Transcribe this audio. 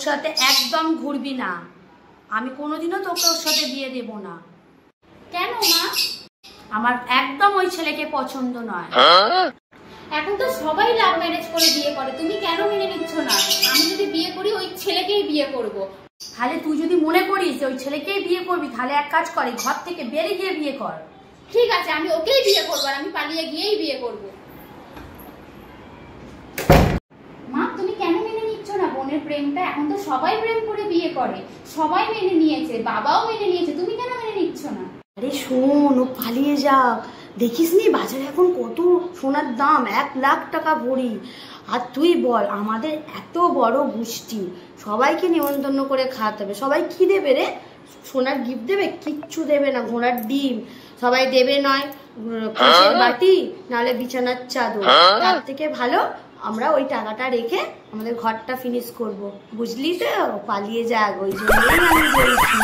সাথে একদম ঘুরবি না। আমি কোনোদিনও তোকে ওর সাথে বিয়ে দেব না। কেন মা? আমার একদম ওই ছেলেকে পছন্দ নয়। এখন তো সবাই লাভ ম্যারেজ করে বিয়ে করে, তুমি কেন মেনে নিচ্ছ না? আমি যদি বিয়ে করি ওই ছেলেকেই বিয়ে করব। তাহলে তুই যদি মনে করিস যে ওই ছেলেকেই বিয়ে করবি, তাহলে এক কাজ কর, ঘর থেকে বেরিয়ে গিয়ে বিয়ে কর। ঠিক আছে, আমি ওকেই বিয়ে করবো, আর আমি পালিয়ে গিয়েই বিয়ে করব। মা, তুমি কেন মেনে নিচ্ছ না বোনের প্রেমটা? এখন তো সবাই প্রেম করে বিয়ে করে, সবাই মেনে নিয়েছে, বাবাও মেনে নিয়েছে, তুমি কেন মেনে নিচ্ছ না? আরে শোন, ও পালিয়ে যাক। দেখিস নি বাজারে এখন কত সোনার দাম, 1 লাখ টাকা ভরি। আর তুই বল, আমাদের এত বড় গোষ্ঠী, সবাইকে নিমন্ত্রণ করে খাওয়াতে হবে। সবাই কি দেবে রে? সোনার গিফট দেবে? কিচ্ছু দেবে না, ঘোড়ার ডিম সবাই দেবে, নয় কাঁচের বাটি, নাহলে বিছানার চাদর। তার থেকে ভালো আমরা ওই টাকাটা রেখে আমাদের ঘরটা ফিনিশ করব, বুঝলি তো? পালিয়ে যাক, ওই জন্যই আমি বলছি।